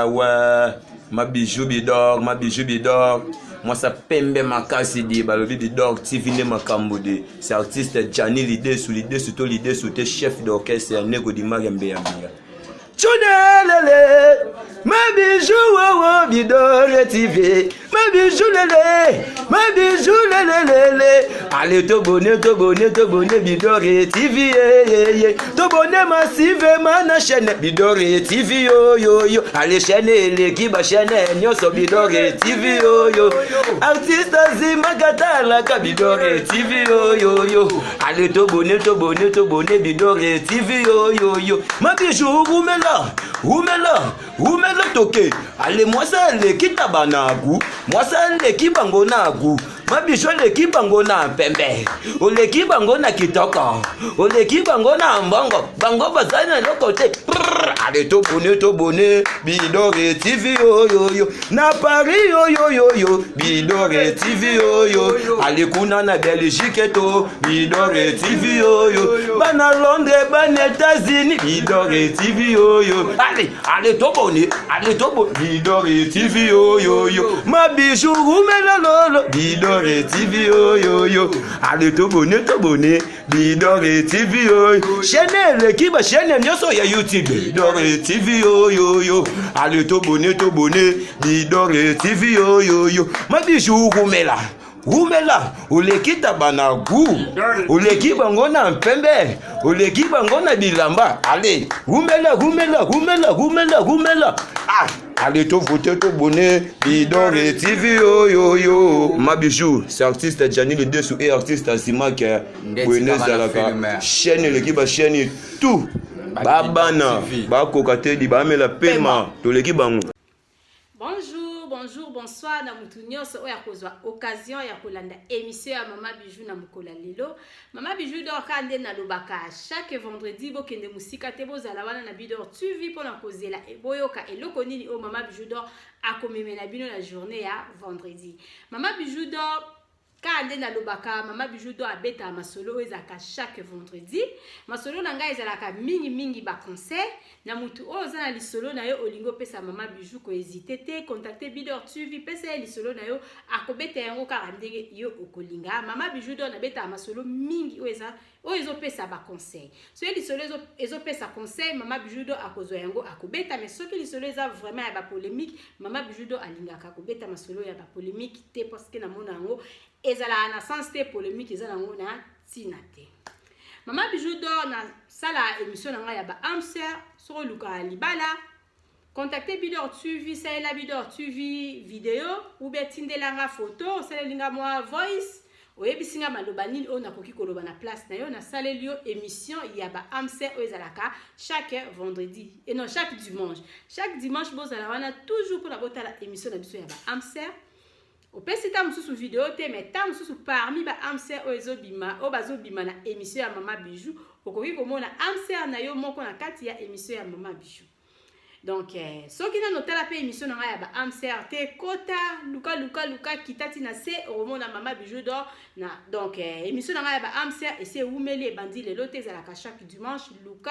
Ouais, ma bijou bidor, moi ça pembe ma casse di balobi bidor TV ne makambode. C'est artiste Gianni l'idée sous tes chef d'orchestre Nego di Magembe Yambia. Choudelele, ma bijou bidor TV, ma bijou lele. Allez to bonne bidor TV to bonne massive na chaîne bidor TV yo. Allez chaîne l'équipe chaîne nyoso bidor TV yo. Artiste Zima Gatala bidor TV yo. Allez to bonne bidor TV yo. Ma bijou Oumela toke. Allez moi ça l'équipe tabanagu, moi ça l'équipe bango nagu. Ma bijou l'équipe bango na pembe. O l'équipe bango na kitoko. O l'équipe bango na mbongo. Bango bazana no côté. Allez to bonne bidor TV yo. Na Paris yo. Bidor TV yo. Allez kuna na Belgique to bidor TV yo. Bana Londres, bana États-Unis bidor TV yo. Allez to bonne bidor TV yo. Ma bijou oumela lolo bidor TV yo. Allez to bonne bidor TV yo. Chaîne l'équipe chaîne nyoso ya YouTube bidor TV yo. Allez to bonne bidor TV yo. Ma bijou oumela ulekita banagu uleki bango na mpembe uleki bango na bilamba. Allez oumela allez to voter to bonne bidor TV yo. Ma bijou c'est artiste Gianni le dessous et artiste Zima qui Buenos Aires chaîne l'équipe chaîne tout babana ba kokate di ba mela pema to l'équipe bango. Bonjour, bonsoir na mutu nyonso oya kozwa occasion ya kolanda émission ya Mama Bijou na mukola lelo. Mama Bijou do kande na lobaka chaque vendredi bokende musika te bozala wana na bidor TV pona kozela boyoka eloko nini o Mama Bijou do akomeme na bino la journée ya vendredi. Mama Bijou do kande na lobaka Mama Bijou do abeta masolo ezaka chaque vendredi. Masolo na ngai ezalaka mingi ba conseil na mutu oza na lisolo na yo olingo pesa Mama Bijou ko hésiter te contacter Bidor TV pesa lisolo na yo akobeta yango kaka ndenge yo okolinga. Mama Bijou do na beta masolo mingi ozo pesa ba conseil. So lisolo ezo pesa conseil Mama Bijou do akozwa yango akobeta, mais soki lisolo eza vraiment ya ba polémique Mama Bijou do alingaka akobeta masolo ya ba polémique te parce que na mona yango ezala na sens te polémique ezala nango na tina te. Mama Bijou do na sala émission na ya ba amser sur luka libala contacter Bidor TV la Bidor TV vidéo ou betindelanga photo linga moi voice oyebisinga maloba nini o nakoki koloba na place na yo na salelio émission ya ba amser o ezalaka chaque vendredi et non chaque dimanche bozala wana toujours pour la botala émission na biso ya ba amser. Au pesita mususu vidéo te mais ta mususu parmi ba amser o ezobima o bazobima na émission ya Mama Bijou okoki komona amser na yo moko na kati ya émission ya Mama Bijou. Donc soki na notala pe émission na ya ba amser te kota luka kitati na se romona Mama Bijou do na donc émission na ya ba amser et c'est umeli e bandi lelo te za la chaque dimanche luka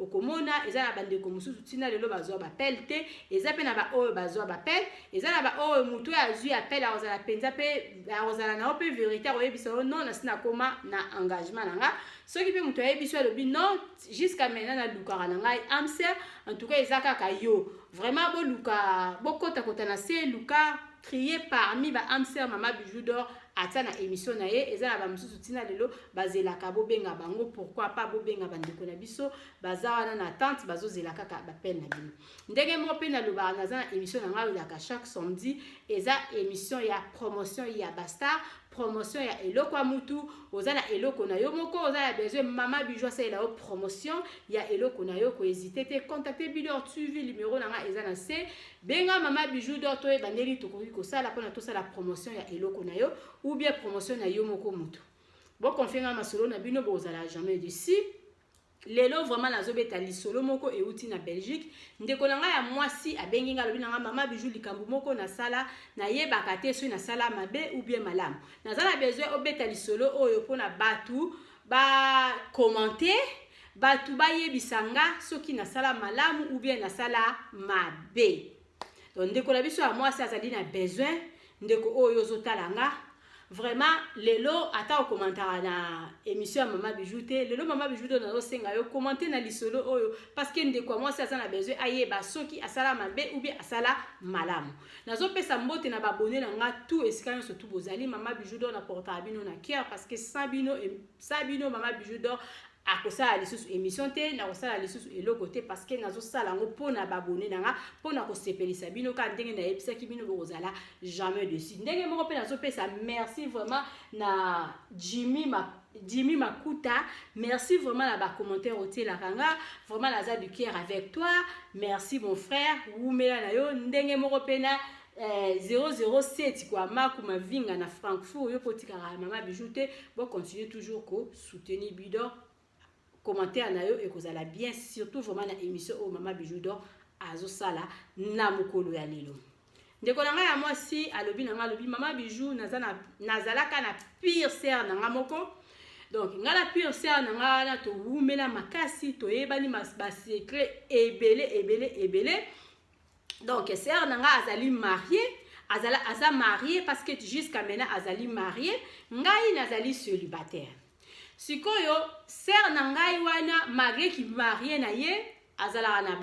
okomona eza na bande ko mususu tina lelo bazwa ba pelte eza pe na ba o bazwa ba pel eza na ba o mutu ya zui appel a ozala penza pe ozala na pe vérité oyebisa non na sina koma na engagement nanga soki pe mutu ayebiso alobi non jusqu'à maintenant na lukara na ngai amser en tout cas eza kaka yo vraiment bo luka bokota na se luka crier parmi ba amser Mama Bijou do ata na émission na ye eza na ba mususu tina lelo bazelaka bobenga bango pourquoi pas bobenga bandeko na biso bazawana na tante bazozelaka ka ba peine na bino ndenge mo pe na loba na za émission na nga ya chaque samedi eza émission ya promotion ya Bastar promotion ya eloko amutu ozala eloko na yo moko ozala besoin Mama Bijou ça la promotion ya eloko na yo ko hésiter te contacter Bidor TV numéro na nga eza na C benga Mama Bijou do to e bandeli to ko sala pona to sala promotion ya eloko na yo ou bien promotion na yo moko mutu Bon confirmer masolo na bino bozala jamais d'ici. Lelo vraiment nazobeta lisolo moko euti na Belgique. Ndeko nanga ya mwasi abengi nga lobi nanga mama Bijou likambo moko na sala na yebaka te so na sala mabe ou bien malamu. Nazala besoin obeta lisolo oyo pona batu ba commenter, batu ba yebisanga soki na sala malamu ou bien na sala mabe. Donc ndeko na biso ya mwasi azali na besoin ndeko oyo zotalanga. Vraiment lelo ata o commentaire na émission Mama Bijou te lelo Mama Bijou na senga yo commenter na lisolo oyo parce que ndeko moi ça na besoin ayeba soki asala mabe ou bien asala malamu nazo pesa mbote na babone na nga tout esika surtout bozali Mama Bijou na porta bino na cœur parce que sabino Mama Bijou akosala lisusu émission te na kosala lisusu eloko te parce que nazo sala ngo pona babone nanga pona ko sepelisa bino ka ndenge na episaki bino bozala jamais dessus ndenge moko pe nazo pesa merci vraiment na Jimmy Makuta merci vraiment na ba commentaire otie la kanga vraiment naza du cœur avec toi merci mon frère wumela na yo ndenge moko pe na 007 quoi makuma vinga na Francfort yo potika Mama Bijou te bon continuer toujours ko soutenir Bidor commentaire na yo et kozala bien surtout vraiment na émission au Mama Bijou azo sala na mukolo ya lelo ndeko nanga ya mwasi alobi nanga alobi Mama Bijou nazalaka na pire sœur nanga moko donc ngala pire sœur nanga na to wumela makasi to yebani ba secret ebele donc sœur nanga azali marié aza marié parce que jusqu'à maintenant azali marié ngai nazali célibataire. Sikoyo sœur na ngai wana malgré ki marié na ye azala na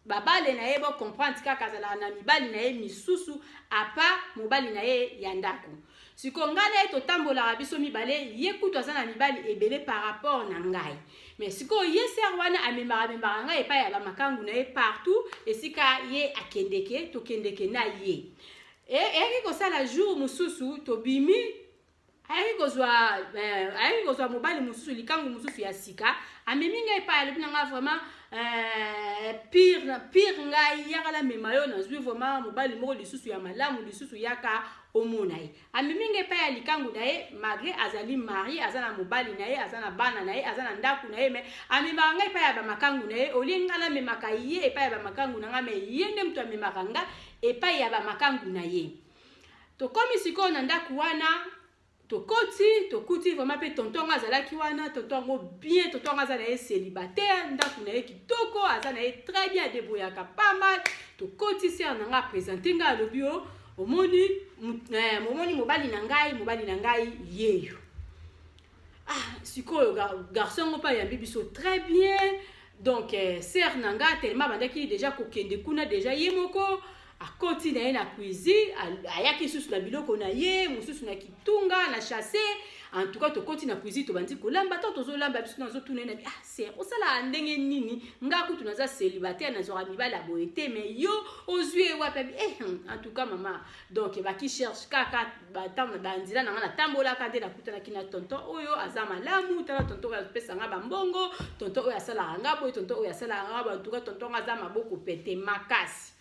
babale na ye bo comprendre kaka azala na mibali na ye misusu apa mobali na ye ya ndako. Siko ngana to tambola biso mibale ye kutu azana mibali ebele par rapport na ngai. Mais siko ye sœur wana amemara ngai epa ya ba makangu na ye partout esika ye akendeke to kendeke na ye. Et ko sala jour mususu to bimi ayi kozwa mobali mususu likangu mususu ya sika amemi ngai pa alobi nanga vraiment pire ngai yakala mema yo nazwi vraiment mobali moko lisusu ya malamu lisusu yaka omona ye amemi ngai pa ya likangu na ye malgré azali mari azana mobali na ye azana bana na ye azana ndaku na ye mais amema ngai pa ya ba makangu na ye olinga la memaka ye pa ya ba makangu na nga mais ye nde mtu amemaka nga pa ya ba makangu na ye to komi siko na ndaku wana Tokoti vraiment pe tonton azalaki wana tonton ngo bien tonton azala ye célibataire ndaku na ye kitoko azana ye très bien débrouillaka pas mal tokoti sœur nanga présenter nga lobi o omoni mobali na ngai yeyo sikoyo garçon ngo pa yambi biso très bien donc sœur nanga tellement bandaki déjà kokende kuna déjà ye moko akoti na ye na cuisine ayaki susu na biloko na ye mususu na kitunga na chasser en tout cas to koti na cuisine to bandi kolamba to tozolamba biso nazo tuna na c'est osala ndenge nini nga kutu naza célibataire na zora mibala boete mais yo ozue wapi en tout cas maman donc ba ki cherche kaka batam bandila na tambola kande na kutana kina tonton oyo azama lamu tala tonton ya pesa nga bambongo tonton oyo asala nga boy tonton oyo asala nga en tout cas tonton azama boko pete makasi.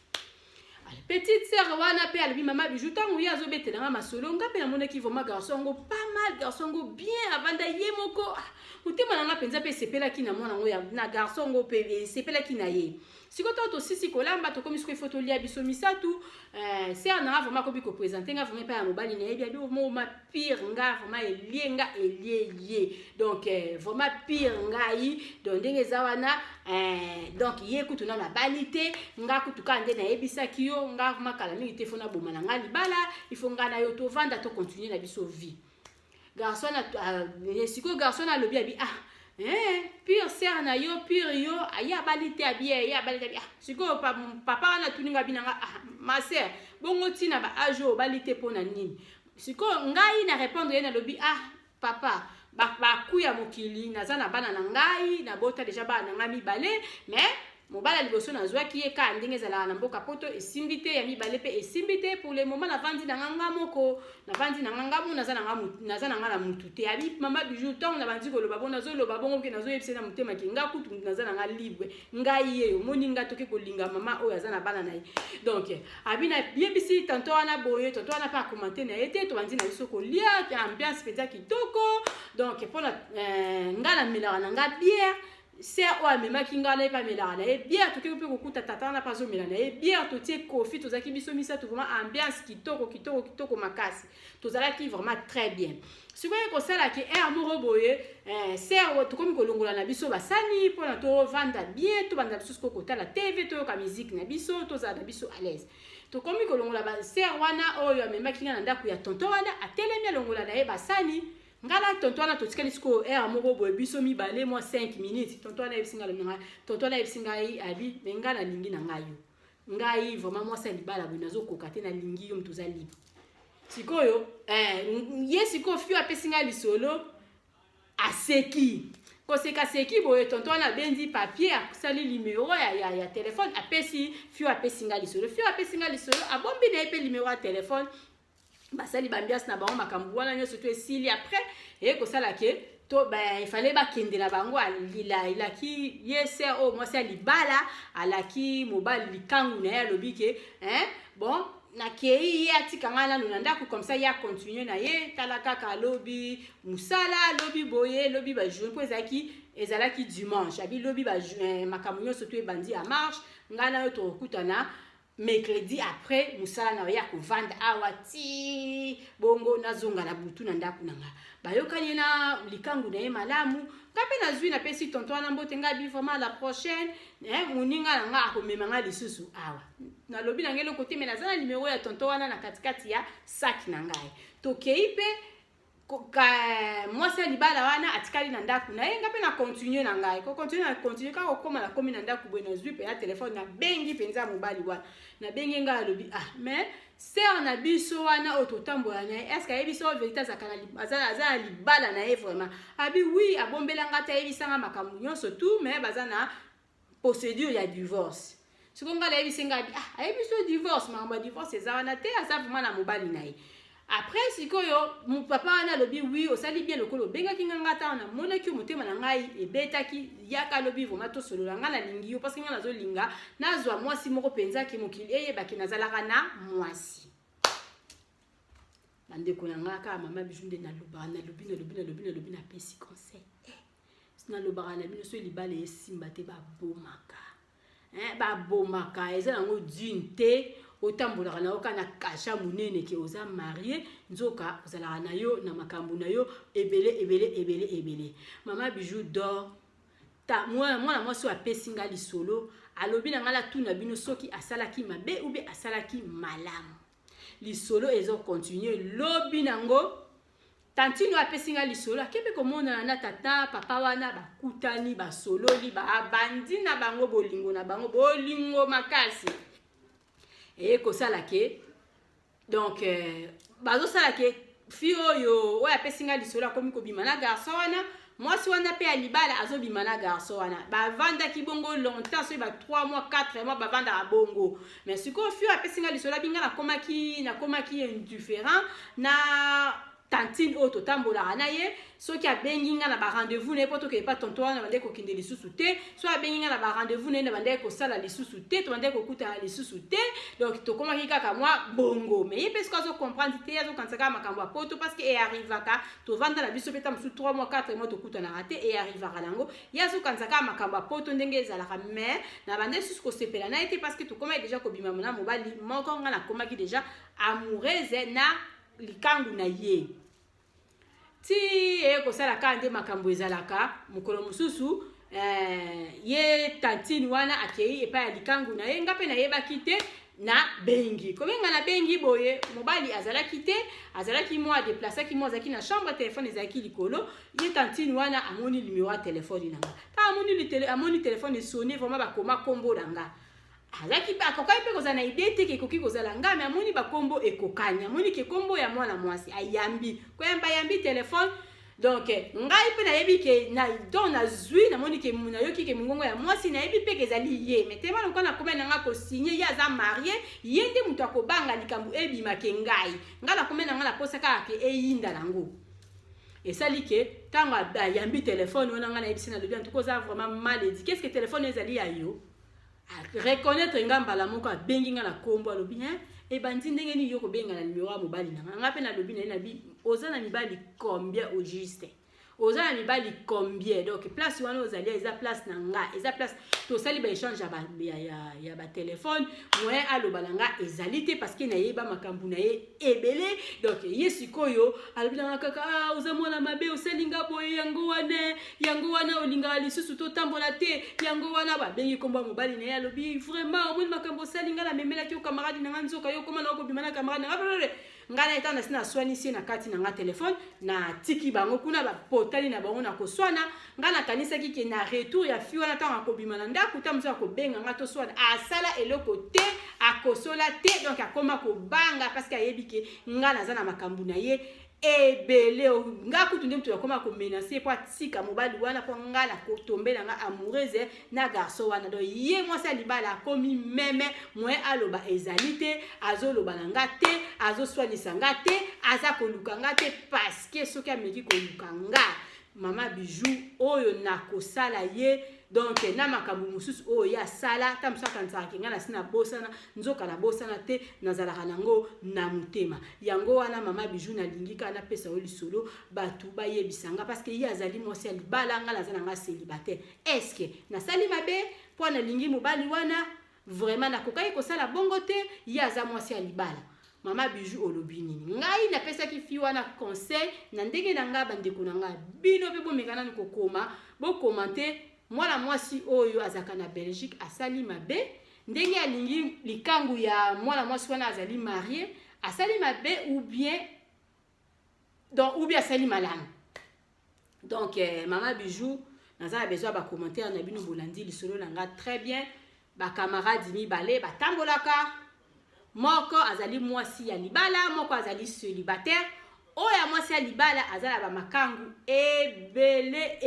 Petite sœur wana pe albi Mama Bijou tangu ya zobete na masolo nga pe na mona ki vraiment garçon go pas mal garçon go bien avanda ye moko mutema na penza pe sepela ki na mona ngo ya na garçon go pe sepela ki na ye sikoto to sisi kolamba to komisiko photo lia biso misatu sœur na vraiment ko biko présenter nga vraiment pa ya mobali na ye bia mo ma pire nga vraiment elie donc vraiment pire nga yi donc ndenge zawana donc ye kutu na balite nga kutu ka nde na yebisa kiyo nga makala mingi te fona boma na nga libala il faut nga na yo to vanda to continuer na biso vie garçon na siko garçon na lobi abi pire sœur na yo pire yo aya balite abi siko papa na tuninga binanga ma sœur bongo tina ba ajo balite pona nini siko ngai na répondre ye na lobi papa ba kuya mokili naza na bana na ngai na bota déjà bana na mibale mais mobala liboso na zwaki ye ka ndenge ezalaka na mboka poto esimbi te ya mibale mpe esimbi te pour le moment navandi na nga moko navandi na nga mo naza na nga na mutu te abi mama bijou ntongo na bandi koloba bo nazoloba bongo ke nazoyebisa na motema ke nga kutu naza na nga libre ngai ye omoni nga toke kolinga mama oyo aza na bana na ye donc abi na yebisi tonto wana boye tonto wana pa commenter na ye te tobandi na biso kolia ambiance peza kitoko donc mpona nga na melaka na nga bière ser o amemaki nga na ye pa melaka na ye bière toke mpe kokuta tata na pa azomela na ye bière totie kofi tozalaki biso misato vraiment ambiance kitoko makasi tozalaki vraiment très bien sikoyo kosalaki aire moko boye ser tokomi kolongola na biso basani mpona tovanda bien tobanda biso sikoyo kotala tv toyoka musique na biso tozala na biso à l'aise tokomi kolongola baser wana oyo amemaki nga na ndako ya tonton wana atelemi alongola na ye basani ngala tonton wana totikali sikoyo aire moko boye biso mibale mwa 5 minutes tonton wana yebisinga longa tonton wana yebisinga abi me nga nalingi na ngai yo ngai vraiment mwasi ya libala boye nazokoka te nalingi yo moto oza libre sikoyo ye sikoyo fio apesi ngai lisolo aseki koseka seki boye tonton wana abendi papier asali numero ya telefone apesi fio apesi ngai lisolo fio apesi ngai lisolo abombi na ye mpe numero ya telefone basali bambiasi na bango makambo wana nyonso to esili après ekosala ke to il fallait bakende na bango alaki ye ser o mwasi ya libala alaki mobali likangu na ye alobi ke bon nakei ye atika nga nanu na ndako comme ça ye acontinue na ye tala kaka alobi musala alobi boye lobi bajour mpo ezalaki dimanche abi lobi makambo nyonso to ebandi ya marche nga na yo tokokutana mercredi après musala na ya kovanda awa ti bongo nazonga na butu na ndako na nga bayokani na likangu na ye malamu ngape nazwi napesi tonton wana mbote nga bi vraiment la prochaine moninga na nga akomema nga lisusu awa nalobi na ngelo kote me naza na numero ya tonton wana na katikati ya saki na ngai tokei mpe mwasi ya libala wana atikali na ndako na ye nga mpe na continue na ngai continue kaka okoma nakomi na ndako boye nazwi mpe ya telefone nabengi mpenza mobali wana nabengi ngai alobi mais ser na biso wana oyo totambola na ye estce ayebisa oyo verité aza na libala na ye vraiment abi oui abombelanga te ayebisanga makambo nyonso tout mais baza na procédure ya divorce siko ngai ayebisi ngai abi ayebiso divorce makambo ya divorce eza wana te aza vraiment na mobali na ye après sikoyo papa wana alobi oui osali bien lokolo obengaki nga nga ta namonaki motema na ngai ebetaki yaka alobi vraiment tosolola nga nalingi yo parce que nga nazolinga nazwa mwasi moko mpenza ki mokili eyebaki nazalaka na mwasi bandeko na nga kaka mama bijou nde nalobi napesi conseil nalobaka na bino so libala esimba te babomaka eza nango dune te otambolaka na yo kana kasha munene ke oza marié nzoka ozalaka na yo na makambo na yo ebele mama bijou dor mwana mwasi oyo apesi nga lisolo alobi na nga la tuna bino soki asalaki mabe ube asalaki malamu lisolo ezokontinue lobi nango tantino apesi nga lisolo akebe komonana na tata papa wana bakutani basololi babandi na bango bolingo na bango bolingo makasi ekosala ke donc bazosala ke fi oyo apesi nga lisolo akomi kobima na garçon wana mwasi wana mpe ya libala azobima na garçon wana bavandaki bongo longtemps soki 3 mois 4 mois bavandaka bongo mais sikoyo fi oyo apesi nga lisolo abinga nakomaki indifférent na tantine oyo totambolaka na ye soki abengi nga na barendez-vous na ye mpo tokende pa tonton wana bandeki kokende lisusu te so abengi nga na barendez-vous na ye na bandeki kosala lisusu te to bandeki kokutana lisusu te donc tokomaki kaka mwa bongo mais ye mpe siko azocomprendre te azokanisa kaka makambo ya poto parce que earrivaka tovanda na biso mpe ta mosusu 3 mois 4 mois tokutanaka te earrivaka nango ye azokanisa kaka makambo ya poto ndenge ezalaka mais na bandeki susu kosepela na ye te parce que tokomaki deja kobima na mobali moko nga nakomaki deja amoureuse na likangu na ye ti ekosala kaka nde makambo ezalaka mokolo mosusu ye tantine wana akei epai ya likangu na ye nga mpe nayebaki te na bengi kobenga na bengi boye mobali azalaki te azalaki mwa adeplasaki mwa azalaki na chambre telefone ezalaki likolo ye tantine wana amoni numero ya telefone na nga ta amoni telefone esone vraiment bakoma kombo na nga azaki akokaki mpe kozala na ide te ekoki kozala nga me amoni bakombo ekokani amoni ke kombo ya mwana mwasi ayambi koyamba ayambi telefone donc ngai pe na yebi ke na don na zui na moni ke muna yoki ke mungongo ya mwasi na yebi pe ke zali ye mais tellement lokwa na komena nga ko signer ya za marié yende mutu akobanga likambu ebima ke ngai ngala komena nga na posaka ke eyinda nango esali ke tanga yambi téléphone wana nga na yebisi na lobi en tout cas vraiment mal dit qu'est-ce que téléphone ezali ya yo reconnaître ngamba la moko bengi nga na kombo lobi e bandi ndenge ni yo ko benga na numéro ya mobali na nga pe na lobi na bi oza na mibali combien au juste oza na mibali combien donc place wana ozali eza place na nga eza place to sali ba échange ya ba téléphone moyen aloba na nga ezali te parce que na yeba makambu na ye ebele donc yesikoyo alobi na kaka oza mwana mabe oselinga boye yango wana olinga lisusu to tambola te yango wana ba bengi komba mobali na ye alobi vraiment omoni makambu oselinga la memela ki o camarade na nga nzoka yo koma na ko bimana camarade na nga ngana etana sina swani si na kati na nga téléphone na tiki bango kuna ba potali na bango na koswana ngana kanisa ki ke na retour ya fi wana tanga ko bimana ndaku ta mso ko benga nga to swana asala eloko te akosola te donc akoma ko banga parce que ayebi ke ngana za na makambu na ye ebele nga kutunde mtu yakoma ko menacer po tika mobali wana po ngala ko tombela nga amoureuse na garçon wana do ye mwasi alibala komi meme mwe aloba ezalite azoloba na nga te azoswanisa nga te aza koluka nga te parce que soki ameki koluka nga mama bijou oyo nakosala ye donc na makambu mususu oyo ya sala ta msaka nzaka nga na sina bosana nzoka na bosana te nazalaka nango na mutema yango wana mama bijou na lingika na pesa oli solo batu ba yebisanga parce que ya azali mwasi ya libala nga nazana nga célibataire est-ce que na sali mabe po na lingi mobali wana vraiment nakokai kosala bongo te ya aza mwasi ya libala mama bijou olobi nini ngai napesaki fi wana conseil na ndenge na nga bandeko na nga bino pe bomekana ni kokoma bo commenter mwana mwasi oyo azaka na Belgique asali mabe ndenge alingi likangu ya mwana mwasi wana azali marié asali mabe ou bien asali malamu donc mama bijou naza besoin ba commentaire na bino bolandi lisolo na nga très bien ba camarade mibale batambolaka moko azali mwasi ya libala moko azali célibataire oya mwasi ya libala azala ba makangu ebele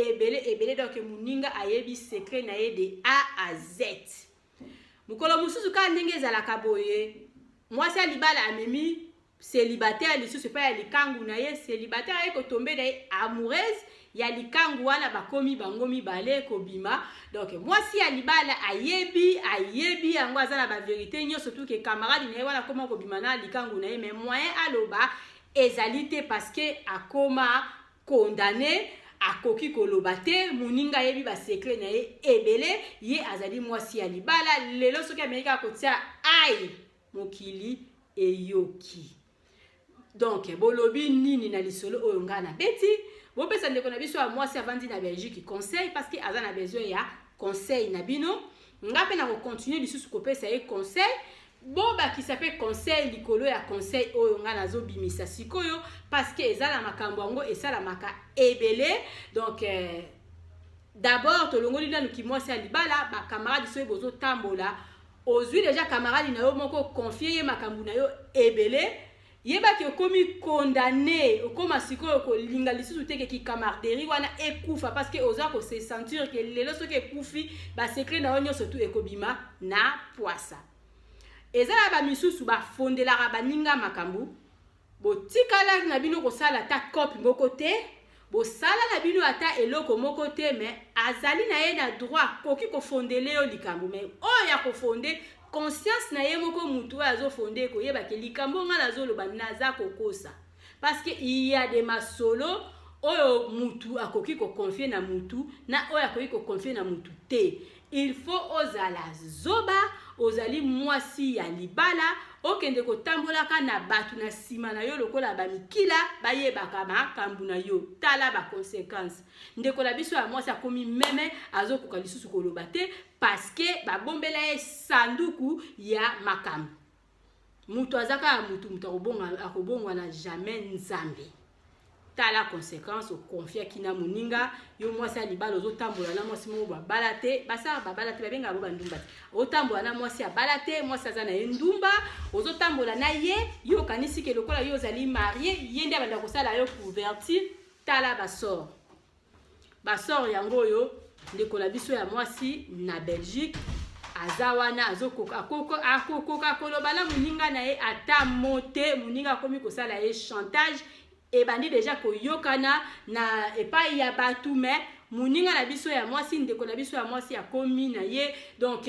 donc muninga ayebi secret na ye de A à Z mukolo mususu ka ndenge ezalaka boye mwasi ya libala amemi célibataire lisusu pa ya likangu na ye célibataire ayeko tombe na ye amoureuse ya likangu wana bakomi bango mibale kobima donc mwasi ya libala ayebi yango azala ba vérité nyonso tout ke camarade na ye wana koma kobima na likangu na ye mais moyen aloba ezalite parce que akoma condamné akoki koloba te muninga yebi ba secret na ye ebele ye azali mwasi ya libala lelo soki amerika kotia ai mokili eyoki donc bolobi nini na lisolo oyo ngana beti bopesa ndeko na biso ya mwasi avandi na Belgique conseil parce que aza na besoin ya conseil na bino ngape na ko continuer lisusu kopesa ye conseil boba ki s'appelle conseil likolo ya conseil oyo nga nazo bimisa sikoyo parce que ezala makambo yango esala maka ebele donc d'abord tolongoli nanu ki mwasi ya libala ba camarade soyo bozo tambola ozwi déjà camarade na yo moko confier ye makambo na yo ebele yeba ki okomi condamné okoma sikoyo ko linga lisusu teke ki camaraderie wana ekufa parce que oza ko se sentir que lelo soki ekufi ba secret na yo nyonso tu ekobima na poisa ezala ba misusu ba fondelaka baninga makambu botikala na bino kosala ta copie moko te bosala na bino ata eloko moko te mais azali na ye na droit koki kofondele yo likambu mais oyo ya kofonde conscience na ye moko mutu azo fonde ko yeba ke likambo nga nazoloba naza kokosa parce que il y a des masolo oyo mutu akoki ko confier na mutu na oyo akoki ko confier na mutu te il faut ozala zoba ozali mwasi ya libala okende kotambolaka na batu na sima na yo lokola bamikila bayebaka makambu na yo tala ba conséquences ndeko la biso ya mwasi akomi meme azokoka lisusu koloba te parce que babombela ye sanduku ya makambu mutu azaka mutu akobongwa na jamais nzambe tala conséquence au confia kina muninga yo mwasi ya libala ozotambola na mwasi mo babala te basa babala te babenga bo bandumba otambola na mwasi ya bala te mwasi aza na ye ndumba ozotambola na ye yo kanisi ke lokola yo ozali marié ye nde abanda kosala yo couverture tala basor yango yo ndeko na biso ya mwasi na Belgique aza wana akokoka koloba na moninga na ye ata mote moninga akomi kosala ye chantage ebandi deja koyokana na epai ya batu me moninga na biso ya mwasi ndeko na biso ya mwasi akomi na ye donc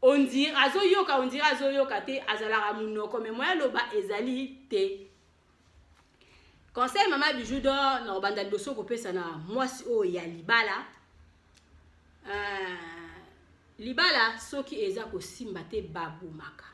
on dit azoyoka te azalaka munoko me moya loba ezali te. Conseil Mama Bijou d'or na banda liboso kopesa na mwasi oyo ya libala libala soki eza kosimba te babumaka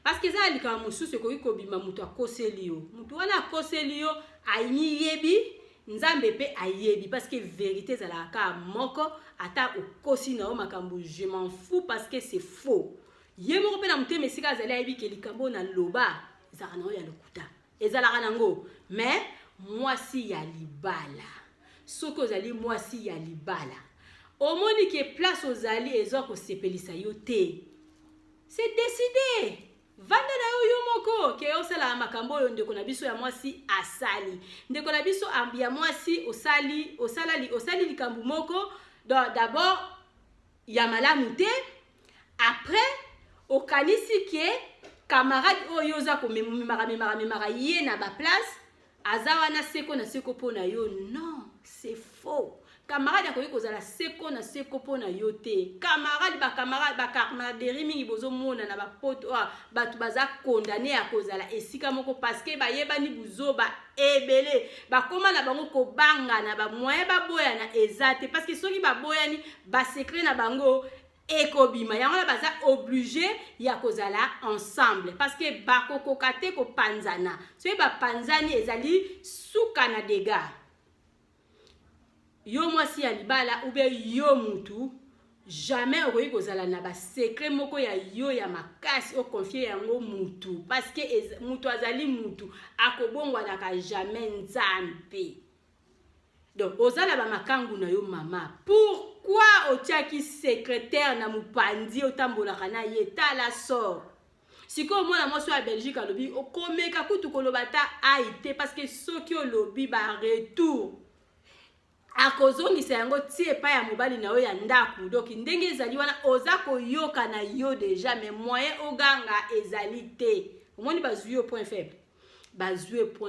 parce que eza likama mosusu ekoki kobima mutu akoseli yo mutu wana akoseli yo ayini yebi nzambe pe ayebi parce que vérité ezalaka moko ata okosi na yo makambo je m'en fous parce que c'est faux ye moko mpe na motema esika azali ayebi ke likambo na loba ezalaka nango ya lokuta ezalaka nango mais mwasi ya libala soki ozali mwasi ya libala omoni ke place ozali ezwa kosepelisa yo te c'est décidé vanda na yo moko ke osala makambo oyo ndeko na biso ya mwasi asali ndeko na biso ya mwasi osali likambo moko d'abord ya malamu te après okanisi ke camarade oyo oza komemaka ye na baplace aza wana seko na seko mpo na yo non c'est faux. Camarade akoki kozala seko na seko mpo na yo te camarade bacamaraderi mingi bozomona na bapoto bato baza condamné ya kozala esika moko parce que bayebani buzoba ebele bakoma na bango kobangana bamoyen baboyana eza te parce que soki baboyani basekret na bango ekobima yango na baza obligé ya kozala ensemble parce que bakokoka te kopanzana soki bapanzani ezali suka na dégâts. Yo mwasi ya libala ube yo mutu jamais okoki kozala na ba secret moko ya yo ya makasi o confier yango mutu parce que mutu azali mutu akobongwanaka jamais nzambe. Donc ozala ba makangu na yo mama pourquoi otiaki secrétaire na mupandi otambolaka na ye tala sort siko mwana mwasi ya Belgique alobi okomeka kutu koloba ta aite parce que soki olobi ba retour akozongisa yango ti epai ya mobali na yo ya ndaku donc ndenge ezali wana oza koyoka na yo déjà mais moyen oganga ezali te omoni bazwi yo point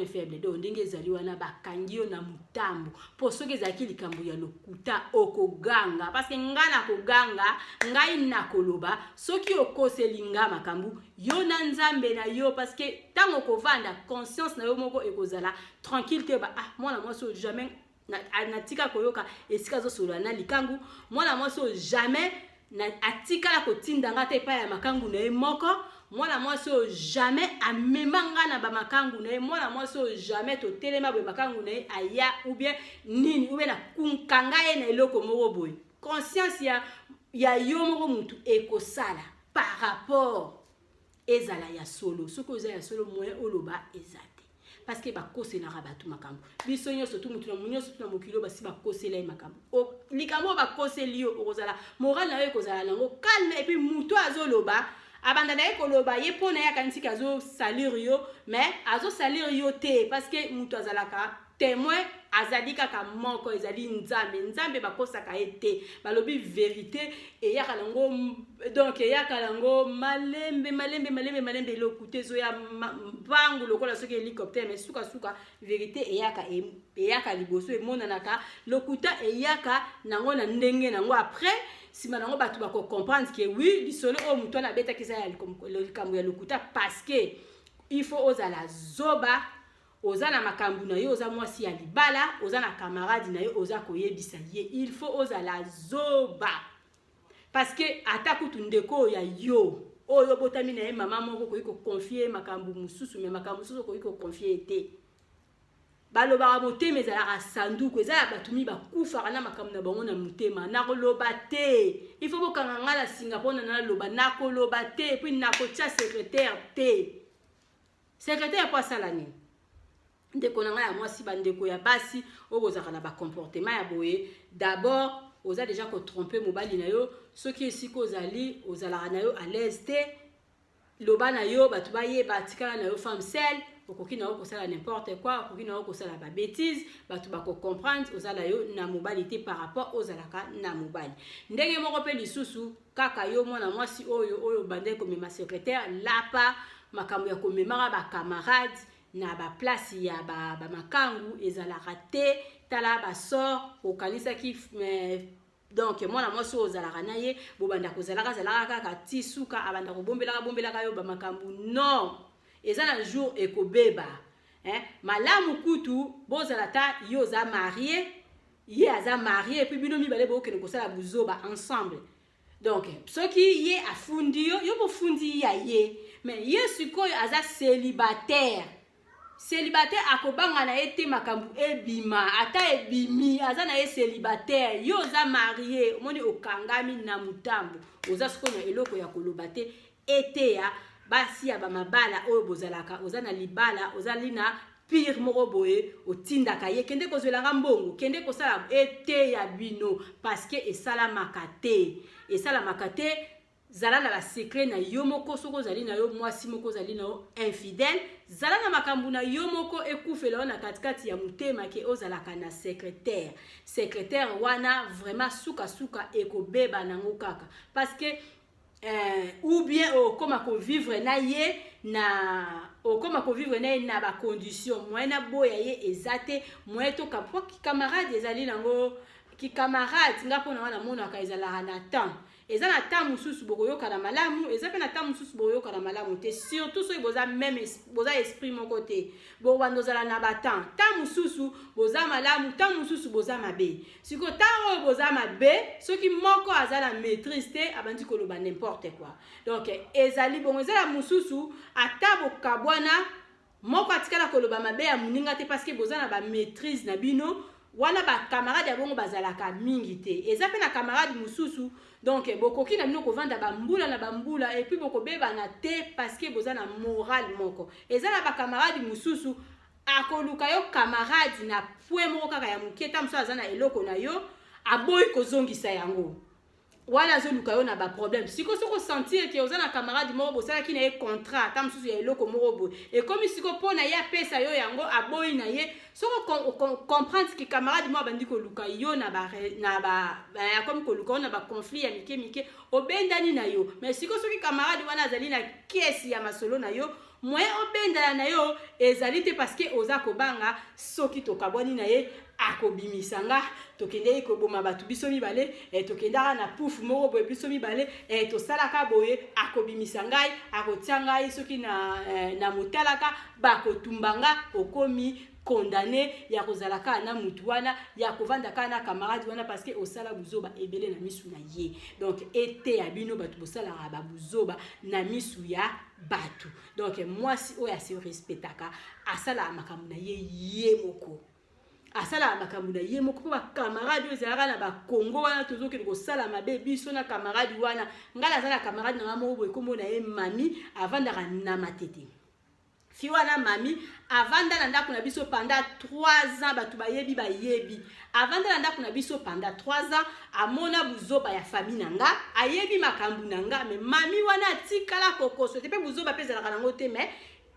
faible donc ndenge ezali wana bakangi yo na mutambo po soki ezalaki likambo ya lokuta okoganga parce que nga na koganga ngai na koloba soki okoseli nga makambo yo na nzambe na yo parce que ntango kovanda conscience na yo moko ekozala tranquille te mwana mwasi jamais natika koyoka esika zosolola na likangu mwana mwasi jamais atikala kotindanga te epai ya makangu na ye moko mwana mwasi jamais amemanga na bamakangu na ye mwana mwasi jamais totelema boye makangu na ye aya ou bien nini ou bien na kunkanga ye na eloko moko boye conscience ya yo moko mutu ekosala par rapport ezala ya solo soki oza ya solo moyen oloba eza parce que bakoselaka bato makambo biso nyonso tu mutu na nyonso tu na mokilo basi bakosela ye makambo likambo bakoseli yo okozala moral na yo ekozala nango calme et puis mutu azoloba abanda na ye koloba ye mpo na ye akanisiki azosalir yo mais azosalir yo te parce que mutu azalaka témoin azali kaka moko ezali nzambe bakosaka ye te balobi vérité eyaka nango donc eyaka nango malembe lokuta ezoya mbangu lokola soki hélicoptère mais suka vérité eyaka liboso emonanaka lokuta eyaka nango na ndenge nango après sima nango bato bakocomprendre que oui lisolo oyo mutu wana abetaki eza ya likambo ya lokuta parce que il faut ozala zoba oza na makambu na yo oza mwasi ya libala oza na camarade na yo oza koyebisa ye il faut ozala zoba parce que ata kutu ndeko ya yo oyo botami na ye mama moko koyi ko confier makambu mususu mais makambu mususu koyi ko confier te balobaka motema ezalaka sanduku ezala batumi bakufaka na makambu na bango na motema nakoloba te il faut bokanga nga na Singapour na naloba nakoloba te puis nakotia secrétaire te secrétaire po asala nini ndeko na nga ya mwasi bandeko ya basi oyo bozaka na bacomportement ya boye d'abord oza déjà kotrompe mobali na yo soki esika ozali ozalaka na yo à l'aise te loba na yo bato bayeba atikala na yo femme seule okoki na okosala n'importe quoi, okoki na okosala ba bêtise, bato bako comprendre ozala yo na mobali te par rapport ozalaka na mobali. Ndenge moko pe lisusu kaka yo mwana mwasi oyo bande komema secrétaire lapa makambo ya komemaka ba camarade na ba place ya ba makangu ezalaka te tala ba sort okanisaki donc mwana mwasi ozalaka na ye bobanda kozalaka kaka ti suka abanda kobombelaka yo ba makambu non eza na jour ekobeba malamu kutu bozala ta yo za marié ye aza marié puis bino mibale bokende kosala buzoba ensemble. Donc soki ye afundi yo bofundi ya ye mais ye sikoyo aza célibataire akobanga na ye te makambu ebima ata ebimi aza na ye célibataire yo oza marié omoni okangami na mutambo oza sikoyo na eloko ya koloba te ete ya basi ya bamabala oyo bozalaka oza na libala ozali na pire moko boye otindaka ye kende kozwelanga mbongo kende kosala ete ya bino parce que esalamaka te zala na ba secret na yo moko soko ozali na yo mwasi moko ozali na yo infidèle zala na makambu na yo moko ekufela na katikati ya mutema ke ozalaka na secrétaire wana vraiment suka ekobeba nango kaka parce que ou bien okoma ko vivre na ye na ba condition moyena boya ye ezate moyeto kapwa ki camarade ezali nango ki camarade ngapo na wana mona ka ezala na temps eza na temps mususu bokoyoka na malamu eza pe na temps mususu bokoyoka na malamu te surtout so boza même boza esprit moko te bo wandozala na batemps temps mususu boza malamu temps mususu boza mabe siko temps boza mabe soki moko aza na maîtrise te abandi koloba n'importe quoi donc ezali bongo ezala mususu ata bokabwana moko atikala koloba mabe ya muninga te parce que boza na ba maîtrise na bino wana ba camarade ya bongo bazalaka mingi te eza pe na camarade mususu donc bokoki na bino kovanda bambula na bambula et puis bokobeba na te parce que boza na moral moko eza na ba camarade mususu akoluka yo camarade na point moko kaka ya muketa mso aza na eloko na yo aboyi kozongisa yango wala zoluka yo na ba problème siko soko sentir que oza na camarade moko bosala ki na ye contrat tam susu ya eloko moko bo et comme siko pona ya pesa yo yango aboyi na ye soko comprendre que camarade mo bandi ko luka yo na ba comme ko luka na ba conflit ya mike obendani na yo mais siko soki camarade wana azali na kiesi ya masolo na yo moyen obendana na yo ezali te parce que oza kobanga soki tokabwani na ye akobimisanga tokende koboma batu biso mibale tokendaka na pufu moko boye biso mibale tosalaka boye akobimisa ngai akotia ngai soki na motalaka bakotumbanga okomi condamné ya kozalaka na mutu wana ya kovandaka na camarade wana parce que osala buzoba ebele na misu na ye donc ete ya bino batu bosalaka ba buzoba na misu ya batu donc mwasi oyo se respectaka asala makambo na ye moko asala makambo na ye moko po ba camarade oyo ezalaka na ba Congo wana tozokende kosala mabe biso na camarade wana ngala azala camarade na moko boye kombo na ye mami avandaka na matete fi wana mami avanda na ndako na biso pendant 3 ans batu bayebi avanda na ndako na biso pendant 3 ans amona buzoba ya famille nanga ayebi makambu nanga mais mami wana atikala kokoso te pe buzoba pe ezalaka nango te mais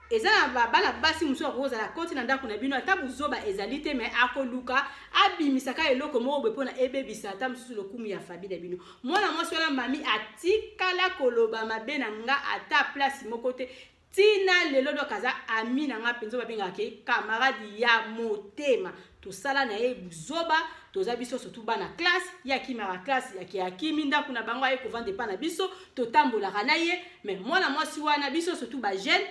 ezala bana basi muso akozala koti na ndako na bino ata buzoba ezali te mais akoluka abimisaka eloko moko boye pona ebebisa ata mususu lokumu ya famille na bino mwana mwasi wana mami atikala koloba mabe na nga ata place moko te tina lelo do kaza ami na nga penzo babenga ke camarade ya motema tosala na ye buzoba toza biso surtout bana classe ya kimara classe ya ki akimi ndako na bango aye kovande pa na biso totambolaka na ye mais mwana mwasi wana biso surtout ba jeune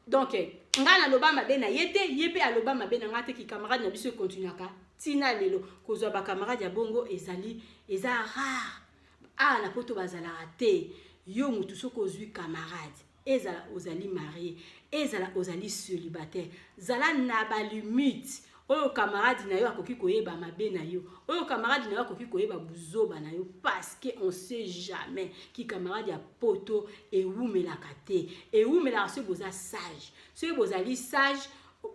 donc nga na loba mabe na yete yepe aloba mabe na ngate ki camarade na biso continuaka tina lelo kozwa ba camarade ya bongo eza rare na poto bazala te yo mutu soko ozwi camarade ezala ozali marié ezala ozali célibataire zala na ba limite oyo camarade na yo akoki koyeba mabe na yo oyo camarade na yo akoki koyeba buzoba na yo parce que on sait jamais ki camarade ya poto ewumelaka te ewumelaka so boza sage so bozali sage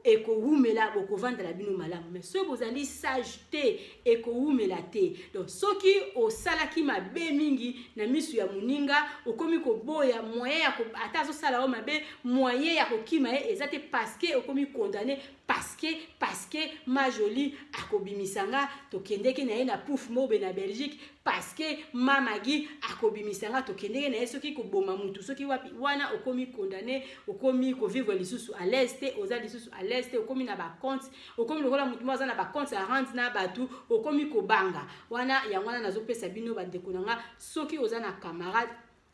ekoumela bokovandela bino malamu mais so bozali sage te ekoumela te donc soki osalaki mabe mingi na misu ya moninga okomi koboya moyen ya ata azosala o mabe moyen ya kokima ye eza te parce que okomi condamné parce que ma jolie akobimisanga tokendeki na ye na pouf mobe na Belgique parce que mamagi akobimisanga tokendeki na ye soki koboma mutu soki wapi wana okomi condamné okomi kovivre lisusu à l'est oza lisusu à l'est okomi na ba compte okomi lokola mutu mo aza na ba compte ya rente na batu okomi kobanga wana yango wana nazopesa bino bandeko nanga soki oza na camarade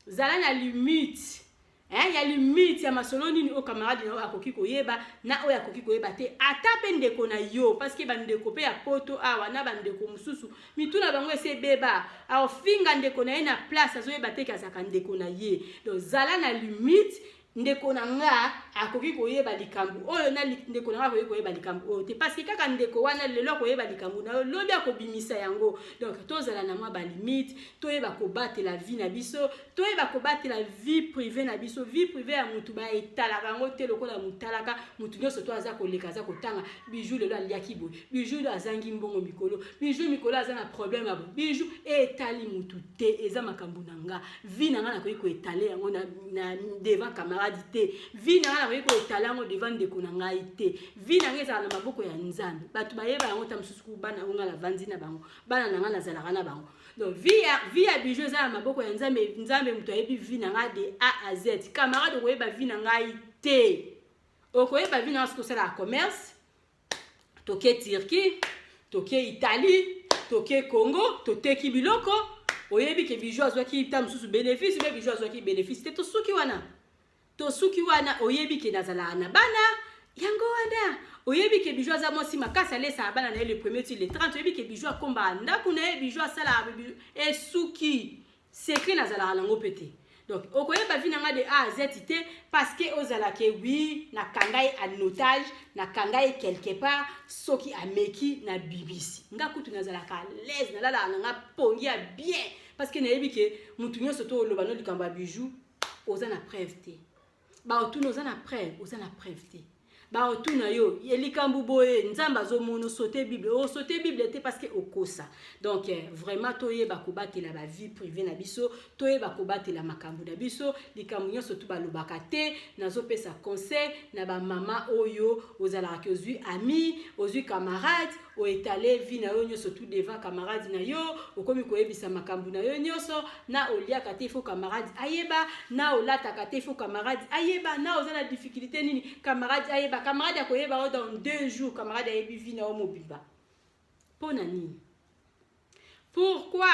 zala na limite ya limite ya masolo nini o camarade na akoki koyeba na oyo akoki koyeba te ata pe ndeko na yo parce que bandeko pe ya poto awa na bandeko mususu mituna bango ese beba aofinga ndeko na ye na place azoyeba te kazaka ndeko na ye donc zala na limite ndeko na nga akoki koyeba likambu oyo na ndeko na nga akoki koyeba likambu oyo te parce que kaka ndeko wana lelo koyeba likambu na lobi akobimisa yango donc tozala na mwa ba limite toyeba kobatela vie na biso toyeba kobatela vie privée na biso vie privée ya mutu ba etalaka yango te lokola mutalaka mutu nyonso to aza koleka aza kotanga bijou lelo aliaki boye bijou lelo azangi mbongo mikolo bijou mikolo aza na problème abo bijou etali mutu te eza makambu na nga vie na nga nakoki koetale yango na devant camarade te vie na nga nakoki koetale yango devant ndeko na ngai te vie na nga ezala na maboko ya nzambe bato bayeba yango ta mosusu bana onga na vandi na bango bana na nga nazalaka na bango donc vie ya bijou eza na maboko ya nzambe mutu ayebi vie na nga de A à Z camarade okoyeba vie na ngai te okoyeba vie na nga soki osala commerce toke Turquie toke Italie toke Congo toteki biloko oyebi ke bijou azwaki ta mosusu bénéfice be bijou azwaki bénéfice te tosuki wana oyebi ke nazala na bana yango wana oyebi ke bijou aza mwasi makasi alesa bana na ye le premier ti le 30 oyebi ke bijou akomba ndako na ye bijou asala esuki secret nazala nango pete donc okoyeba vi nanga de A à Z te parce que ozala ke oui na kangai en otage na kangai quelque part soki ameki na BBC nga kutu nazala ka l'aise na lala nanga pongi ya bien parce que nayebi ke mutu nyonso to loba no likamba bijou oza na preuve te ba otuna oza na preuve te ba otuna yo elikambu boye nzamba zomono sauter bible sauter bible te parce que okosa donc vraiment toyeba kobatela ba vie privée na biso toyeba kobatela makambu na biso likambu nyonso to balobaka te nazopesa conseil na ba mama oyo ozala ke ozwi ami ozwi camarade o etale vie na yo nyonso tout devant camarade na yo okomi koyebisa makambu na yo nyonso na oliaka te fo camarade ayeba na olataka te fo camarade ayeba na ozana difficulté nini camarade ayeba camarade akoyeba dans 2 jours camarade ayebi vie na yo mobimba pona nini pourquoi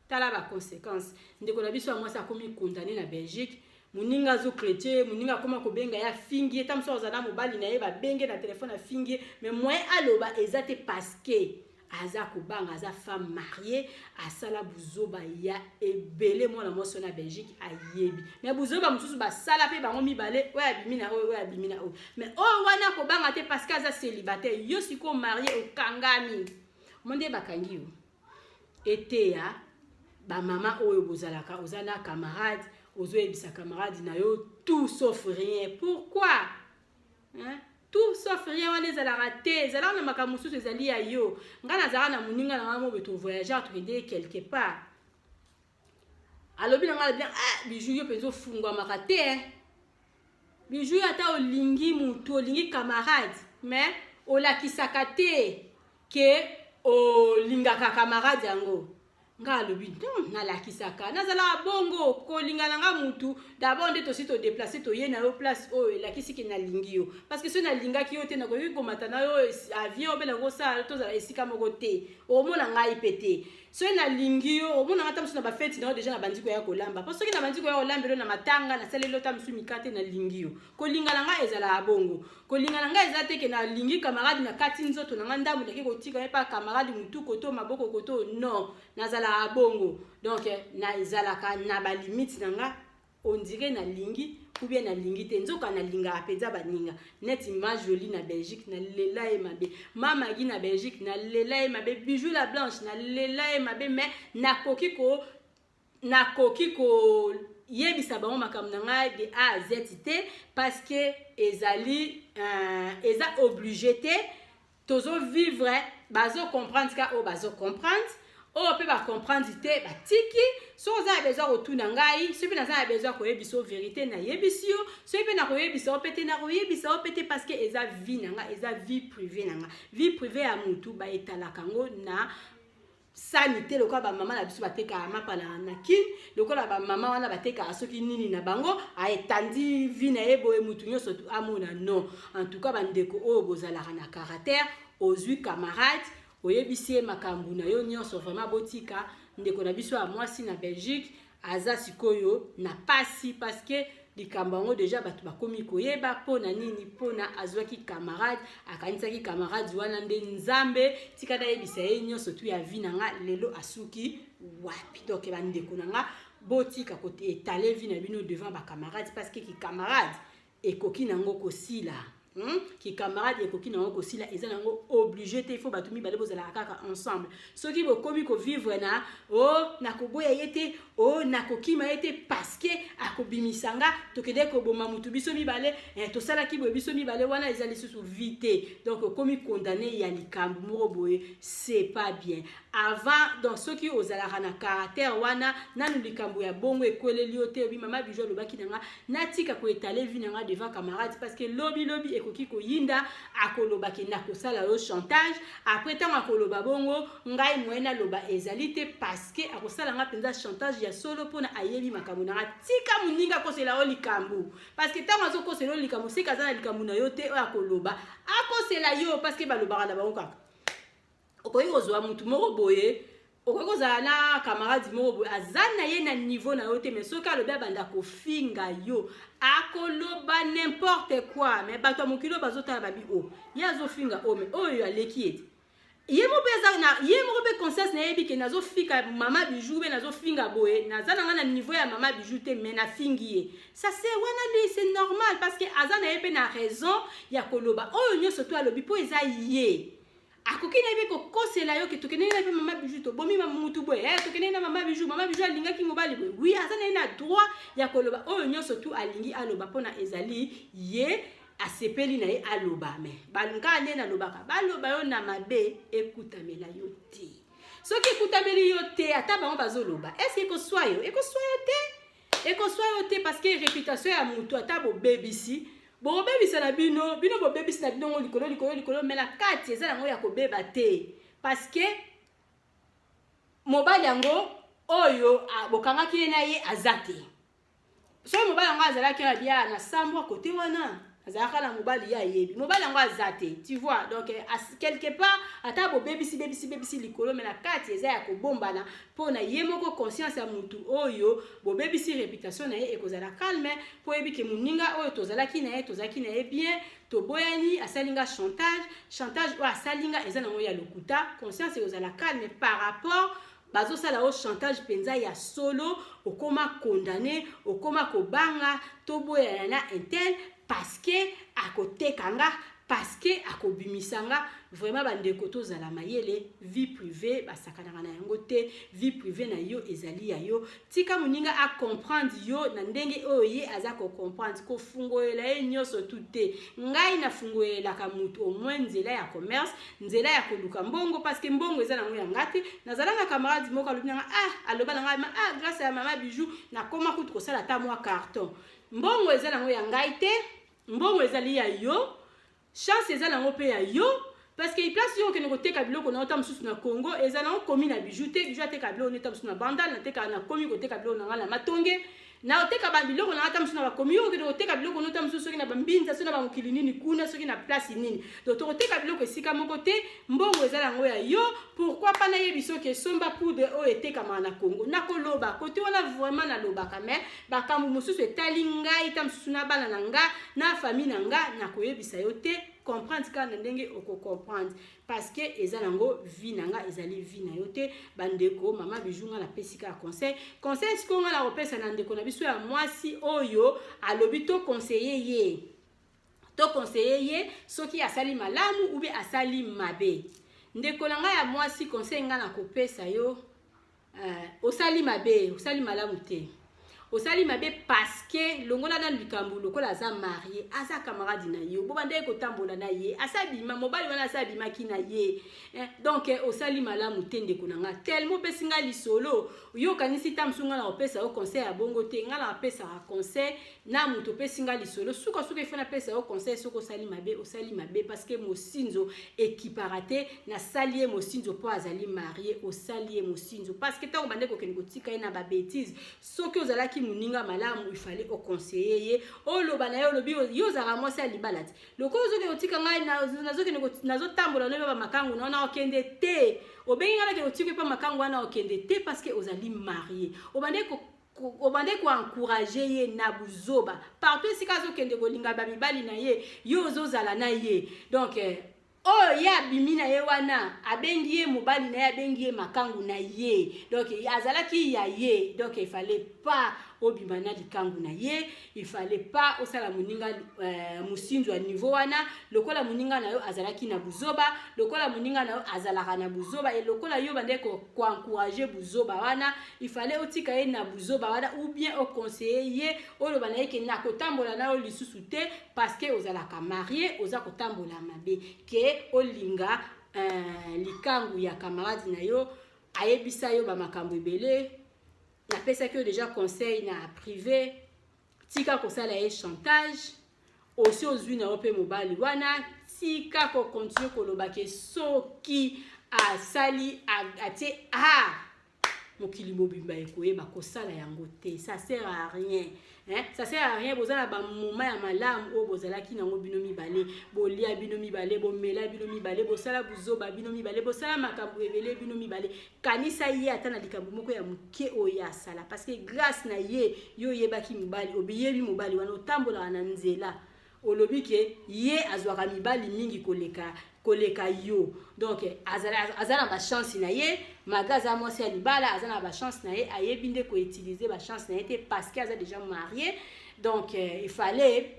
tala ba conséquence ndeko na biso amwasa akomi condamné na Belgique muninga zo chrétien muninga koma kobenga ya fingi eta mso ozana mobali na ye ba benge na téléphone a fingi mais moi aloba ezate parce que aza kobanga aza femme mariée asala buzoba ya ebele mwana moso na Belgique ayebi mais buzoba mususu ba sala pe bango mibale oya bimina o mais o wana kobanga te parce que aza célibataire yo siko marié au kangami monde bakangi yo ete ya ba mama oyo bozalaka ozana camarade ozoyebisa camarade na yo tout sauf rien pourquoi hein tout sauf rien wana ezalaka te ezalaka na makambo mosusu ezali ya yo nga nazalaka na moninga na nga mobe tovoyageur tokende quelque part alobi na nga bien bijou yo mpenza ofungwamaka te bijou ata olingi mutu olingi camarade mais olakisaka te ke olingaka camarade yango nga alobi nalakisaka nazala bongo kolingana nga mutu d'abord nde tosi todeplace toye na yo place oyo elakisi ke nalingi yo parce que so nalingaki yo te nakoki komata na yo avion obe nango osala tozala esika moko te omona ngai pe te so nalingi yo omona nga ta mosusu na bafeti na yo deja na bandi koya kolamba po soki na bandi koya kolambelo na matanga nasaleli ta mosusu mikate nalingi yo kolingana nga ezala bongo kolingana nga eza te ke nalingi camarade na kati nzoto na nga ndambu ndaki kotika ye pa camarade mutu koto maboko koto non nazala bongo donc na ezalaka na ba limite nanga on dirait na lingi ou bien na lingi te nzoka na linga apeza baninga net image jolie na Belgique na lela e mabe mama gi na Belgique na lela e mabe bijou la blanche na lela e mabe mais nakoki ko yebisa bango makambo na ngai de A à Z te parce que ezali eza obligé te tozo vivre bazo comprendre ka o bazo comprendre o pe ba comprendre te ba tiki so za besoin retourna ngai so pe na za besoin ko yebiso vérité na yebisio so pe na ko yebisa o pete na ko yebisa o pete parce que eza vie na nga eza vie privée na nga vie privée ya mutu ba etalaka ngo na sanité lokola ba mama na biso bateka mapala na kin lokola ba mama wana bateka soki nini na bango a etandi vie na ebo e mutu nyoso tu amona non en tout cas bandeko o bozalaka na caractère ozui camarade oyebisi makambu na yo nyonso vraiment botika ndeko na biso ya mwasi na Belgique aza sikoyo na pasi parce que likambo yango déjà bato bakomi koyeba pona nini pona azwaki camarade akanisaki camarade wana nde nzambe tikada yebisa ye nyonso tu ya vie na nga lelo asuki wapi donc bandeko na nga botika kote étaler vie na bino devant ba camarade parce que ki camarade ekoki nango kosila ki camarade ekoki nango kosila eza nango obligé te il faut batumi bale bozala kaka ensemble soki bokomi ko vivre na na koboya yete na kokima yete parce que akobimisanga tokede ko boma mutu biso mibale to sala ki bo biso mibale wana ezali susu vite donc komi condamné ya likambu moko boye c'est pas bien avant donc soki ozala na caractère wana nanu likambu ya bongo ekoleli yote obi mama bijo lobaki nanga natika ko étaler vie nanga devant camarade parce que lobi ekoki koyinda akolobaki na kosala yo chantage après tant akoloba bongo ngai moyena loba ezalité parce que akosala nga penza chantage ya solo pona ayebi makambo na tika muninga kosela yo likambu parce que tant azo kosela yo likambu sika za likambu na yo te akoloba akosela yo parce que balobaka na bango kaka okoyi kozwa mutu moko boye okoyi kozala na camarade moko boye azana ye na niveau na yo te mais soki alobi abanda kofinga yo akoloba n'importe quoi mais bato mokilo bazotala babi o ye azofinga o mais oyo aleki ete ye moko pe conscience na yebi ke nazofika mama bijou be nazofinga boye naza nanga na niveau ya mama bijou te mais nafingi ye ça c'est wana c'est normal parce que aza na ye pe na raison ya koloba oyo nyonso to alobi po eza ye akoki na yebi kokosela yo ke tokende na pe mama bijou to bomi mutu boye tokende na mama bijou alingaki mobali boye oui aza na droit ya koloba oyo nyonso tu alingi aloba pona ezali ye asepeli na ye aloba me balunga nde na lobaka baloba yo na mabe ekutamela yo te soki ekutameli yo te ata bango bazoloba est-ce ekoswa yo te parce que réputation ya mutu ata bobebisi bobebisa na bino bobebisi na bino likolo mais na kati eza nango ya kobeba te parce que mobali yango oyo bokangaki ye na ye aza te so mobali yango azalaki na bia na sambwa kote wana azalaka na mobali ya yebi mobali yango aza te tu vois donc quelque part ata bobebisi likolo mais na kati eza ya kobombana mpona ye moko conscience ya mutu oyo bobebisi réputation na ye ekozala calme po yebike moninga oyo tozalaki na ye bien toboyani asalinga chantage oyo asalinga eza nango ya lokuta conscience ekozala calme par rapport bazosala o chantage penza ya solo okoma condamné okoma kobanga toboyana na intel parce que akotekanga parce que akobimisanga vraiment bandeko tozala mayele vie privée basakanaka na yango te vie privée na yo ezali ya yo tika moninga a comprendre yo na ndenge oyo ye aza ko comprendre ko fungoela ye nyonso tuté ngai na fungoelaka mutu au moins nzela ya commerce nzela ya koluka mbongo parce que mbongo eza nango ya ngati nazalanga camarade moko alobi nanga aloba nanga grâce à mama bijou na koma kutu kosala ta mwa carton mbongo eza nango ya ngai te mbongo ezali ya yo chance eza nango pe ya yo parce que il place yo ke ngoteka biloko na otam susu na Congo eza nango komi na bijou te bijou ateka biloko neta susu na bandal na teka na komi koteka biloko na ngala matonge na oteka ba biloko na otam susu na ba komi yo ke oteka biloko na otam susu na ba mbinza susu na ba mokili nini kuna soki na place nini donc to oteka biloko esika moko te mbongo eza nango ya yo pourquoi pas na yebiso ke somba poudre o eteka na Congo na koloba kote wana vraiment na lobaka mais bakambu mosusu etali ngai tam susu na bana na nga na famille na nga na koyebisa yo te comprendre quand ndenge oko comprendre parce que eza nango vie nanga ezali vie na yo te bandeko mama bijou nga na pesika conseil siko nga na kopesa na ndeko na biso ya mwasi oyo alobi to conseiller ye soki asali malamu ou bien asali mabe ndeko na nga ya mwasi conseil nga na kopesa yo osali mabe osali malamu te osali mabe parce que longola na likambo lokola aza marié aza camarade na yo bo bande ko tambola na ye asabima mobali wana asabima ki na ye donc osali malamu tende konanga tellement pesinga lisolo yo kanisi tamsunga na opesa au conseil ya bongo te nga na opesa conseil na muto pesinga lisolo suka ifana pesa au conseil soko osali mabe parce que mosinzo équiparate na salie mosinzo po azali marié osali mosinzo parce que tant bande ko kende ko tika na ba bêtise soki ozalaki muninga malamu il fallait au conseiller o loba na yo lobi yo zara mwasi alibala ti loko ozoke otika ngai nazo tambola no ba makangu na okende te obengi ngala ke otike pa makangu wana okende te parce que ozali marié obande ko encourager ye na buzoba partout si kazo kende kolinga ba mibali na ye yo ozozala na ye donc oh ya bimina ye wana abengi ye mobali na ye abengi ye makangu na ye donc azalaki ya ye donc il fallait pas obimana likangu na ye il fallait pas osala muninga musinzo à niveau wana lokola muninga na yo azalaki na buzoba lokola muninga na yo azalaka na buzoba et lokola yo bande ko encourager buzoba wana il fallait otika ye na buzoba wana ou bien au conseiller ye oloba na ye ke na kotambola na yo lisusu te parce que ozalaka marié oza kotambola mabe ke olinga likangu ya camarade na yo ayebisa yo ba makambo ebele na pesa que déjà conseil na privé tika kosala ye chantage aussi ozwi na ope mobali wana tika ko continue koloba ke soki asali atie mokili mobimba ekoyeba kosala yango te ça sert à rien ça sert à rien bozala ba moment ya malamu o bozalaki nango bino mibale bolia bino mibale bomela bino mibale bosala buzoba bino mibale bosala makambo ebele bino mibale kanisa ye ata na likambo moko ya muke oyo asala parce que grâce na ye yo yebaki mibali obiyebi mobali wana otambola na nzela olobi ke ye azwaka mibali mingi koleka yo donc azala ba chance na ye magaza mwasi ya libala azala ba chance na ye ayebi nde ko utiliser ba chance na ye te parce que aza déjà marié donc il fallait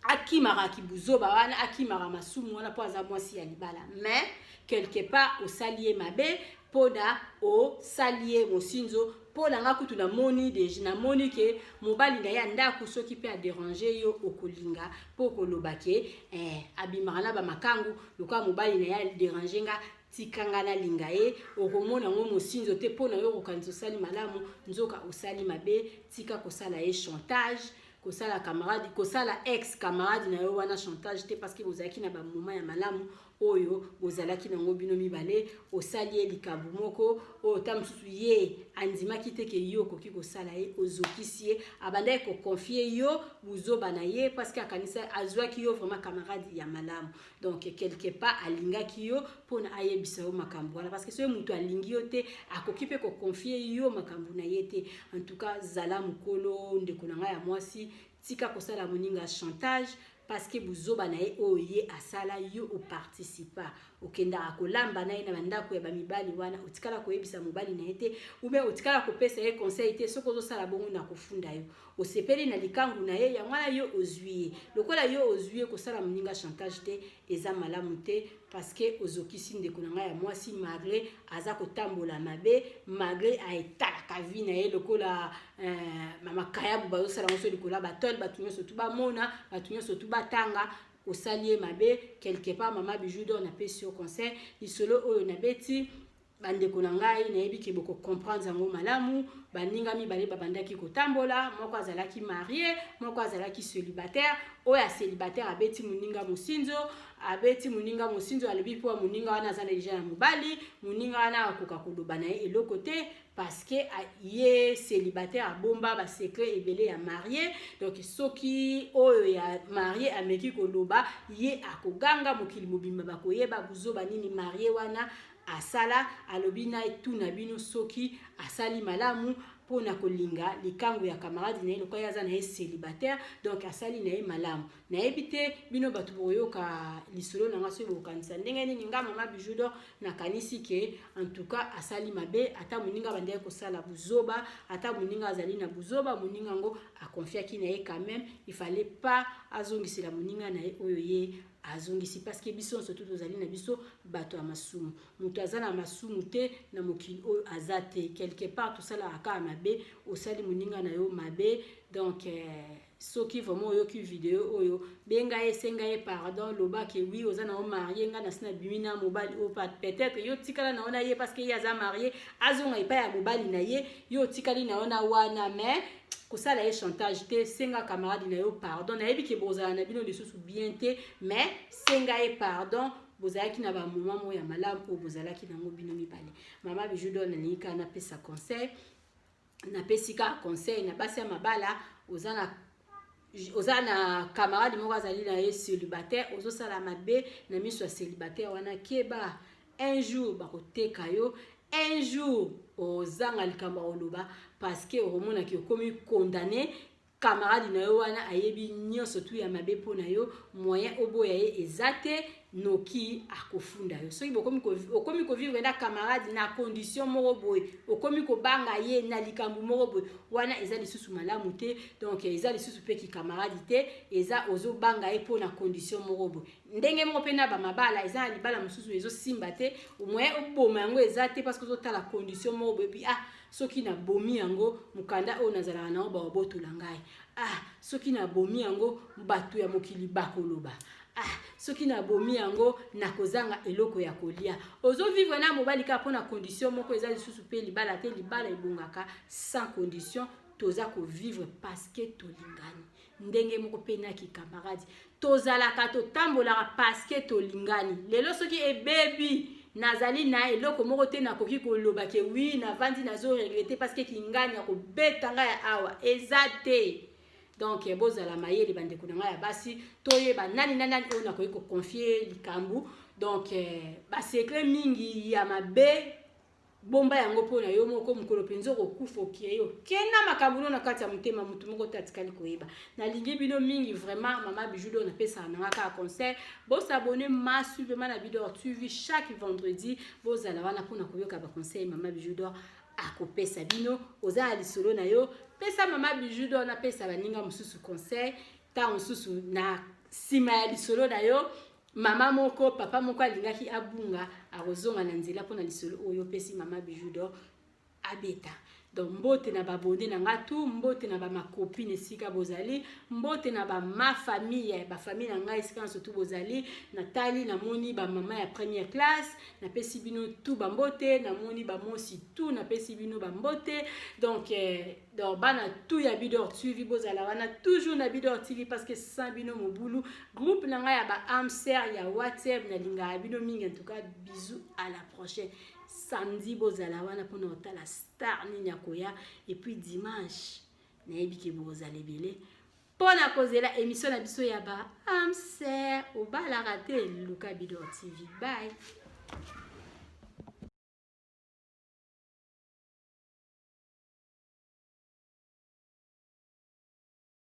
akimara kibuzoba wana akimara masumu wana po aza mwasi ya libala mais quelque part au salier mabe poda au salier mosinzo pola nga kutu na moni deja na moni ke mobali na ya ndako soki pe a déranger yo okolinga po kolobake abimaka na ba makangu loka mobali na ya déranger nga tikanga na linga ye okomona ngo mosinzo te pona yo kokanisa osali malamu nzoka osali mabe tika kosala ye chantage kosala camarade kosala ex camarade na yo wana chantage te parce que bozalaki na ba moment ya malamu oyo bozalaki nango bino mibale osali likambo moko o tamsusu ye andimaki te ke yo koki kosala ye ozokisi ye abanda ko confier yo buzoba na ye parce que akanisa azwaki yo vraiment camarade ya malamu donc quelque part alingaki yo pona ayebisa yo makambo wana parce que so mutu alingi yo te akoki pe ko confier yo makambo na ye te en tout cas zala mukolo ndeko na nga ya mwasi tika kosala moninga chantage parce que buzoba na ye oye asala yo o participa okenda akolamba na ye na bandako ya bamibali wana otikala koyebisa mobali na ye te ou bien otikala kopesa ye conseil te soko ozosala bongo na kofunda yo osepeli na likangu na ye ya mwana yo ozwi lokola yo ozwi kosala moninga chantage te eza malamu te parce que ozokisi ndeko na ngai ya mwasi malgré aza kotambola mabe malgré aetalaka vi na ye lokola mama kayabu bazosala ngo so likola batole bato nyonso tu bamona bato nyonso tu batanga osali mabe quelque part mama bijou do na pesi au conseil lisolo oyo na beti bandeko na ngai nayebi ke boko comprendre yango malamu baninga mibale babandaki kotambola moko azalaki marié moko azalaki célibataire oya célibataire abeti muninga mosinzo alobi po muninga wana azana deja na mobali muninga wana akoka koloba na ye eloko te parce que ye célibataire abomba ba secret ebele ya marié donc soki oyo ya marié ameki koloba ye akoganga mokili mobimba bakoyeba buzoba nini marié wana asala alobi na etuna bino soki asali malamu pona kolinga likangu ya camarade na ye lokola yaza na ye célibataire donc asali na ye malamu nayebi te bino bato boyoka lisolo na nga so bokanisa ndenge nini nga mama bijou do nakanisi ke en tout cas asali mabe ata moninga bandeki kosala buzoba ata moninga azali na buzoba moninga ngo akonfiaki na ye quand même il fallait pas azongisela moninga na ye oyo ye azongisi parce que biso surtout tozali na biso bato ya masumu moto aza na masumu te na mokili oyo aza te quelque part tosalaka kaka mabe osali moninga na yo mabe donc soki vraiment oyoki video oyo benga ye senga ye pardon lobake oui oza na o marié nga na sina bimi na mobali o peut-être yo tikala na ona ye parce que ye aza marié azonga epai ya mobali na ye yo tikali na ona wana mais kosala ye chantage te senga camarade na yo pardon nayebi ke bozala na bino lisusu bien te mais senga ye pardon bozalaki na bamoma mo ya malamu oyo bozalaki nango bino mibale mama Bijou do nalingi kaka napesa conseil napesi kaka conseil na basi ya mabala oza na camarade moko azali na ye célibataire ozosala mabe na miso ya célibataire wana keba un jour bakoteka yo un jour ozanga likambo oloba parce que omonaki okomi condamné camarade na yo wana ayebi nyonso tu ya mabe mpo na yo moyen oboya ye eza te noki akofunda yo soki okomi kovivre na camarade na condition moko boye okomi kobanga ye na likambo moko boye wana eza lisusu malamu te donc eza lisusu mpe ki camarade te eza ozobanga ye mpo na condition moko boye ndenge moko mpe na bamabala eza na libala mosusu ezosimba te moyen oboma yango eza te parce que ozotala condition moko boye pi soki na bomi yango mukanda oyo nazalaka nango baobotola ngai soki na bomi yango bato ya mokili bakoloba soki na bomi yango nakozanga eloko ya kolia ozovivre na mobali kaka mpona condition moko eza lisusu mpe libala te libala ebongaka sans condition toza kovivre parce que tolingani ndenge moko mpe naki camarade tozalaka totambolaka parce que tolingani lelo soki ebebi nazali na eloko moko te nakoki koloba ke oui navandi nazoregrete parce que kingani akobeta ngai ya awa eza te donc bozala mayele bandeko na ngai ya basi toyeba nani oyo nakoki koconfie likambo donc basekret mingi ya mabe bomba yango mpona yo moko mokolo mpenza okokufa okie yo kena makambo no na kati ya motema motu moko te atikali koyeba nalingi bino mingi vraiment mama Bijou do napesaka nanga kaka conseil bosabone masuivement na Bidor TV chaque vendredi bozala wana mpona koyoka baconseil mama Bijou do akopesa bino oza na lisolo na yo pesa mama Bijou do napesa baninga mosusu conseil ta mosusu na nsima ya lisolo na yo mama moko papa moko alingaki abunga akozonga na nzela mpona lisolo oyo pesi mama Bijou do abeta donc mbote na babonde na nga tu mbote na bamakopine esika bozali mbote na bamafamille bafamille na ngai esika nyonso tu bozali natali namoni bamama ya première classe napesi bino tu bambote namoni bamosi tu napesi bino bambote donc bana tu ya Bidor TV bozala wana toujours na Bidor TV parce que sans bino mobulu groupe na ngai ya baamser ya WhatsApp nalingaka bino mingi en tout cas bisous à la prochaine samedi bozala wana mpona kotala star nini ya koya et puis dimanche nayebi ke bozala ebele mpona kozela émission na biso ya baamser obalaka te luka Bidor TV bye.